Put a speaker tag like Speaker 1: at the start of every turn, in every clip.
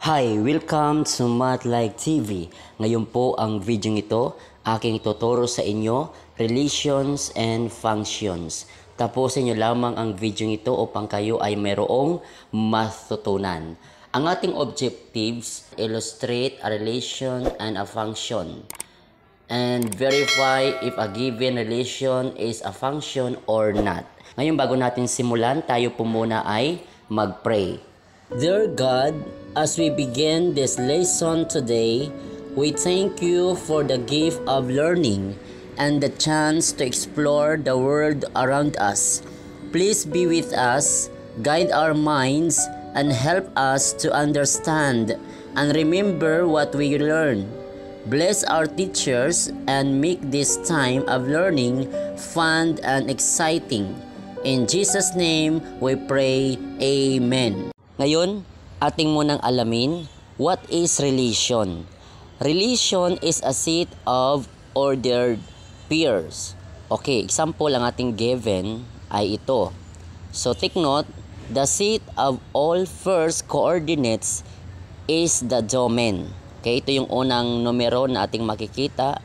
Speaker 1: Hi! Welcome to Math TV. Ngayon po ang video ito, aking tuturo sa inyo, relations and functions. Tapusin nyo lamang ang video ito upang kayo ay mayroong matutunan. Ang ating objectives, illustrate a relation and a function. And verify if a given relation is a function or not. Ngayon bago natin simulan, tayo po muna ay mag-pray. Dear God, as we begin this lesson today, we thank you for the gift of learning and the chance to explore the world around us. Please be with us, guide our minds, and help us to understand and remember what we learn. Bless our teachers and make this time of learning fun and exciting. In Jesus' name we pray, Amen. Ngayon, ating munang alamin, what is relation? Relation is a set of ordered pairs. Okay, example ang ating given ay ito. So, take note, the set of all first coordinates is the domain. Okay, ito yung unang numero na ating makikita.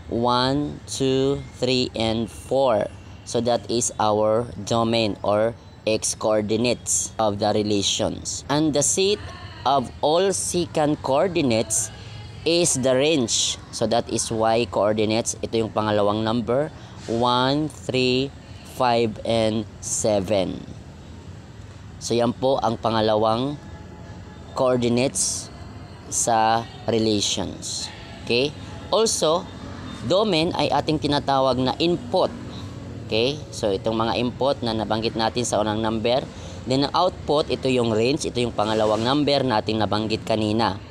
Speaker 1: 1, 2, 3, and 4. So, that is our domain or x-coordinates of the relations. And the set of all secant coordinates is the range. So that is y coordinates. Ito yung pangalawang number. 1, 3, 5, and 7. So yan po ang pangalawang coordinates sa relations. Okay? Also, domain ay ating tinatawag na input. Okay, so itong mga input na nabanggit natin sa unang number. Then ang output, ito yung range, ito yung pangalawang number nating nabanggit kanina.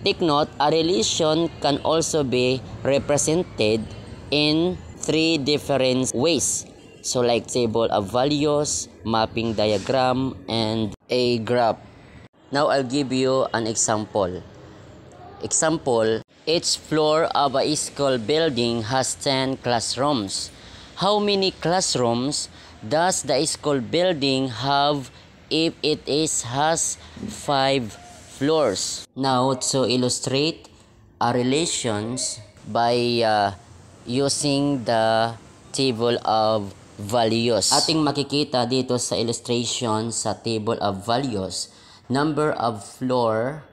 Speaker 1: Take note, a relation can also be represented in 3 different ways. So like table of values, mapping diagram, and a graph. Now I'll give you an example. Example, each floor of a school building has 10 classrooms. How many classrooms does the school building have if it has 5 floors? Now, to illustrate a relations by using the table of values. Ating makikita dito sa illustration sa table of values, number of floor,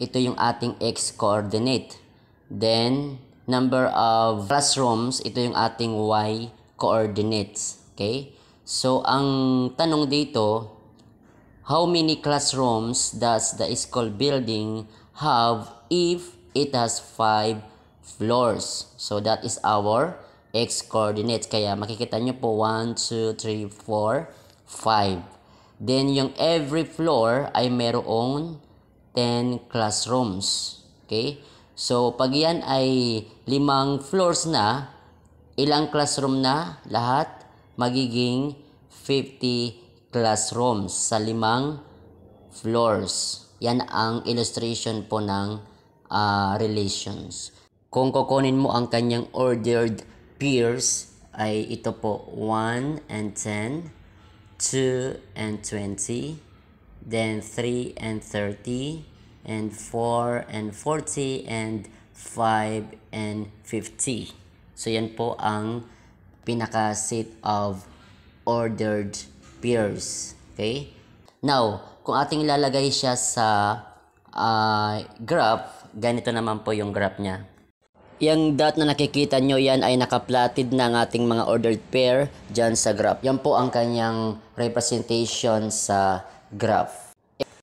Speaker 1: ito yung ating x-coordinate. Then, number of classrooms, ito yung ating y coordinates. Okay? So, ang tanong dito, how many classrooms does the school building have if it has 5 floors? So, that is our x-coordinates. Kaya, makikita nyo po 1, 2, 3, 4, 5. Then, yung every floor ay merong 10 classrooms. Okay? So, pag yan ay 5 floors na, ilang classroom na lahat? Magiging 50 classrooms sa 5 floors. Yan ang illustration po ng relations. Kung kukunin mo ang kanyang ordered pairs, ay ito po 1 and 10, 2 and 20, then 3 and 30, and 4 and 40, and 5 and 50. So, yan po ang pinaka-set of ordered pairs. Okay? Now, kung ating ilalagay siya sa graph, ganito naman po yung graph niya. Yung dot na nakikita nyo, yan ay naka-plotted na ng ating mga ordered pair dyan sa graph. Yan po ang kanyang representation sa graph.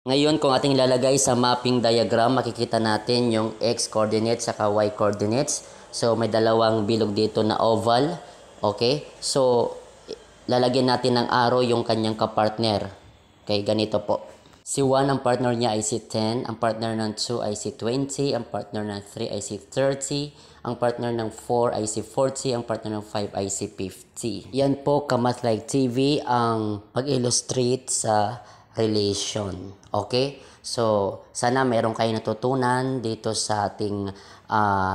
Speaker 1: Ngayon, kung ating ilalagay sa mapping diagram, makikita natin yung x-coordinates saka y-coordinates. So, may dalawang bilog dito na oval. Okay? So, lalagyan natin ng arrow yung kanyang kapartner. Okay, ganito po. Si 1, ang partner niya ay si 10. Ang partner ng 2 ay si 20. Ang partner ng 3 ay si 30. Ang partner ng 4 ay si 40. Ang partner ng 5 ay si 50. Yan po, Math TV, ang pag-illustrate sa relation. Okay? So, sana meron kayo natutunan dito sa ating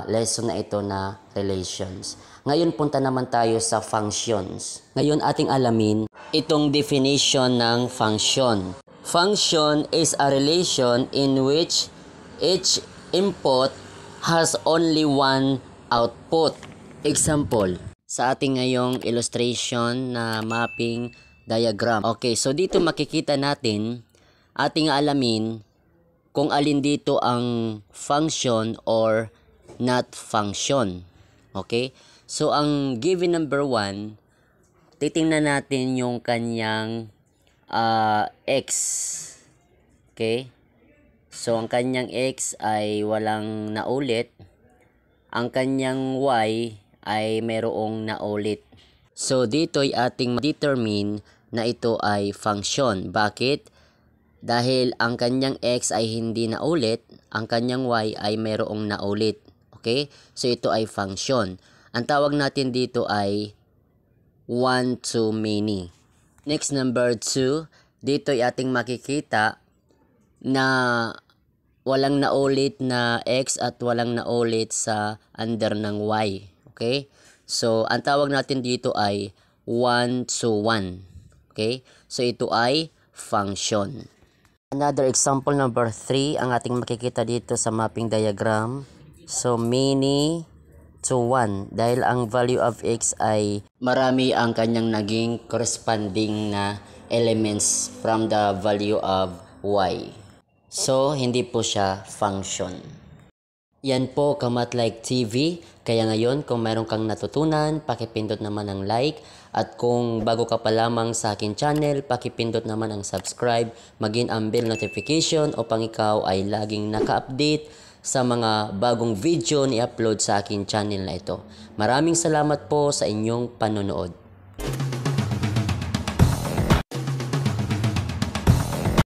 Speaker 1: lesson na ito na relations. Ngayon, punta naman tayo sa functions. Ngayon, ating alamin itong definition ng function. Function is a relation in which each input has only one output. Example, sa ating ngayong illustration na mapping diagram. Okay, so dito makikita natin, ating alamin kung alin dito ang function or not function. Okay, so ang given number 1, titingnan natin yung kanyang x. Okay, so ang kanyang x ay walang naulit, ang kanyang y ay mayroong naulit. So dito ay ating determine na ito ay function. Bakit? Dahil ang kanyang x ay hindi naulit, ang kanyang y ay mayroong naulit. Okay? So ito ay function. Ang tawag natin dito ay one to many. Next, number 2, dito ay ating makikita na walang naulit na x at walang naulit sa under ng y. Okay? So, ang tawag natin dito ay 1 to 1. Okay? So, ito ay function. Another example, number 3, ang ating makikita dito sa mapping diagram. So, many to 1. Dahil ang value of x ay marami ang kanyang naging corresponding na elements from the value of y. So, hindi po siya function. Yan po, Kamat Like TV. Kaya ngayon, kung meron kang natutunan, pakipindot naman ang like. At kung bago ka pa lamang sa akin channel, pakipindot naman ang subscribe, maging ang bell notification upang ikaw ay laging naka-update sa mga bagong video ni upload sa akin channel na ito. Maraming salamat po sa inyong panonood.